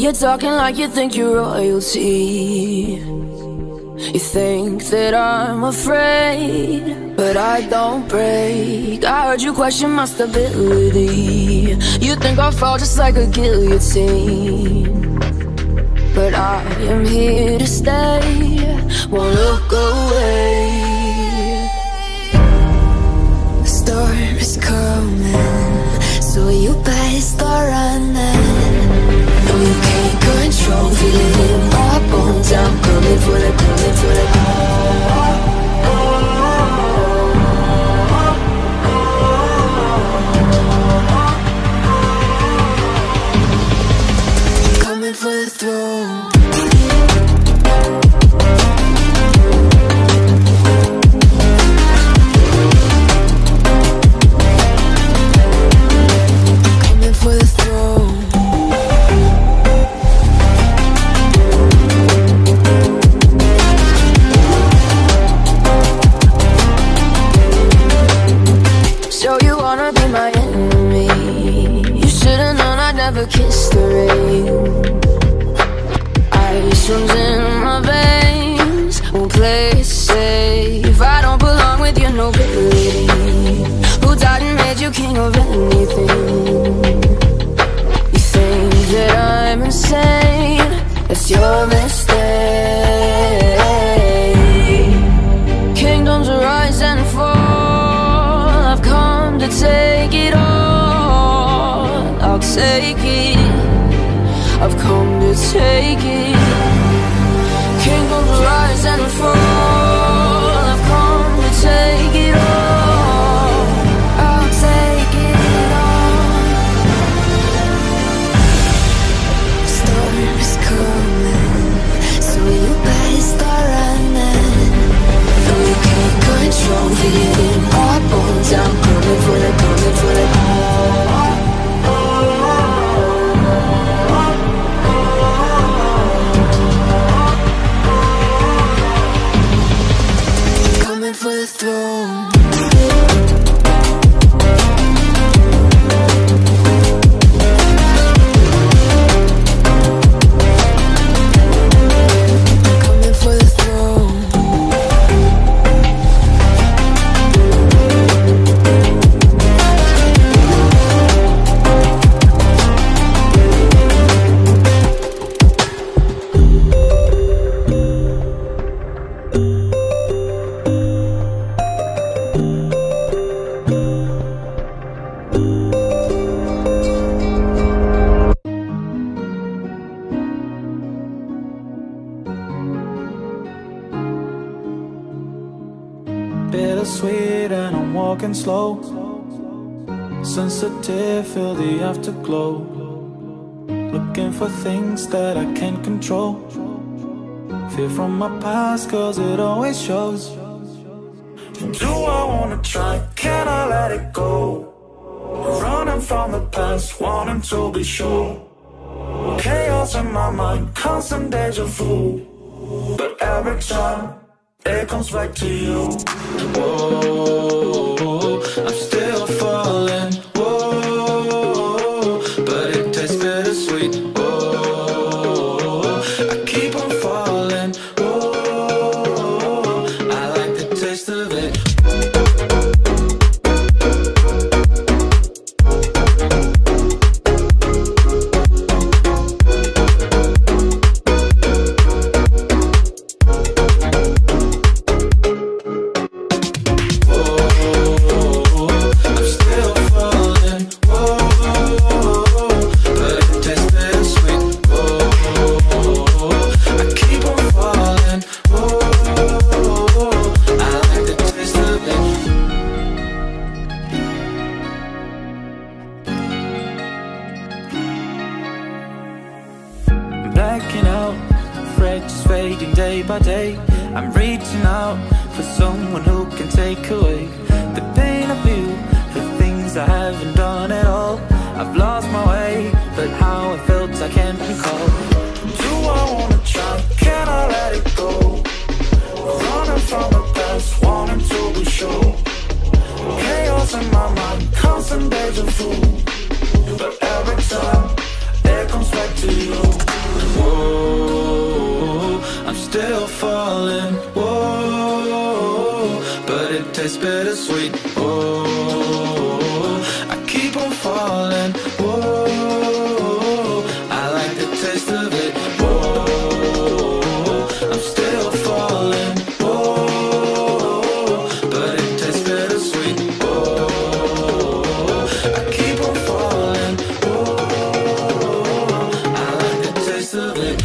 You're talking like you think you're royalty. You think that I'm afraid, but I don't break. I heard you question my stability. You think I'll fall just like a guillotine, but I am here to stay, won't look away. The storm is coming, so you better start running. No, you can't control, feel it in my bones. I'm coming for the, coming for the. Coming for the throne. Kiss the rain. Ice runs in my veins, won't play it safe. I don't belong with your nobility. Who died and made you king of anything? You think that I'm insane? That's your mistake. Kingdoms rise and fall, I've come to take it all. I'll take it, I've come to take it. Kingdoms rise and fall, I've come to take it all. I'll take it all. Storm is coming, so you better start running. No, you can't control, feel it in my bones. I'm coming for the, coming for the. For the throne. Coming for the throne. Bittersweet and I'm walking slow, sensitive, feel the afterglow. Looking for things that I can't control. Fear from my past cause it always shows. Do I wanna try, can I let it go? Running from the past, wanting to be sure. Chaos in my mind, constant deja vu. But every time it comes back to you. Whoa, I'm still falling. Whoa, but it tastes bittersweet. Whoa, I keep on falling. Whoa, I like the taste of it. Blacking out, afraid just fading day by day. I'm reaching out for someone who can take away the pain I feel, the things I haven't done at all. I've lost my way, but how I felt I can't recall. Do I wanna try, can I let it go? Running from the past, wanting to be sure. Chaos in my mind, constant deja vu. But every time it comes back to you. still falling. Whoa, but it tastes bittersweet. Whoa, I keep on falling. Whoa, I like the taste of it. Whoa, I'm still falling. Whoa, but it tastes bittersweet. Whoa, I keep on falling. Whoa, I like the taste of it.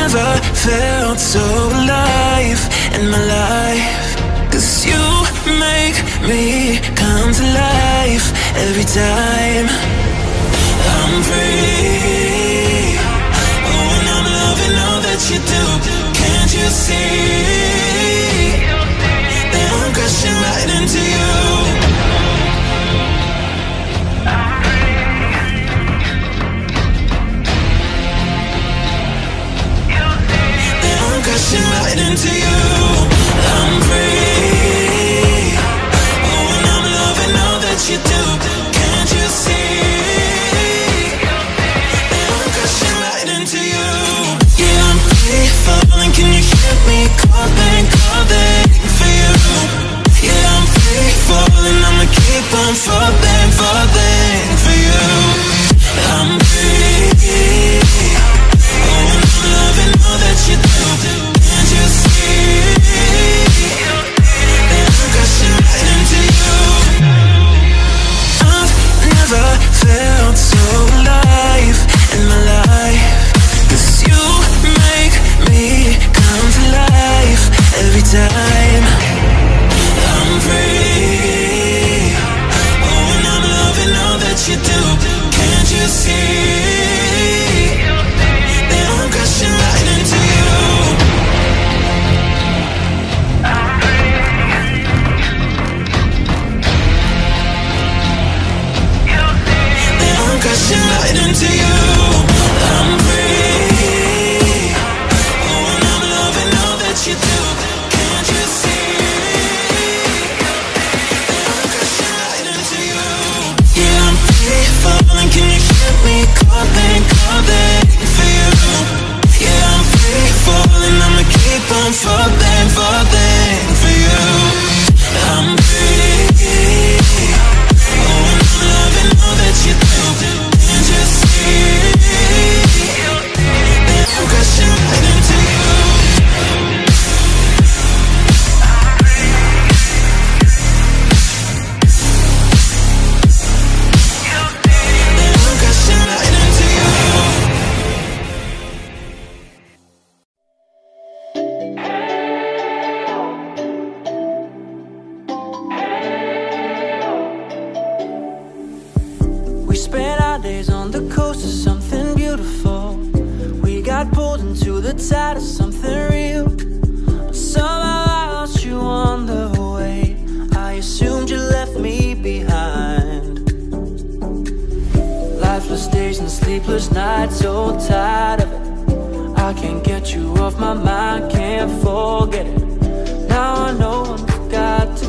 Never felt so alive in my life, 'cause you make me come to life every time I'm free. Oh, and I'm loving all that you do. Can't you see that I'm crashing right into you? Crashing right into you. I'm free. Oh, and I'm loving all that you do. Can't you see that I'm crashing right into you? Yeah, I'm free falling. Can you hear me calling, calling for you? Yeah, I'm free falling. I'ma keep on falling, falling for you. I'm free. Oh, and I'm loving all that you do. Can't you see that I'm crashing right into you? I've never felt so alive in my life, 'cause you make me come to life every time I'm free. Oh, and I'm loving all that you do. Can't you see that I'm crashing right into you? I'm crashing right into you. I'm free. Oh, and I'm loving all that you do. Can't you see that I'm crashing right into you? Yeah, I'm free falling. Can you hear me calling, calling for you? Yeah, I'm free falling. I'ma keep on falling, falling for you. I'm free. Oh, and I'm loving all that you do. Can't you see that I'm crashing right into you? That I'm crashing right into you. We spent our days on the coast of something beautiful. We got pulled into the tide of something real. Somehow I lost you on the way. I assumed you left me behind. Lifeless days and sleepless nights, so tired of it. I can't get you off my mind, can't forget it. Now I know I've got to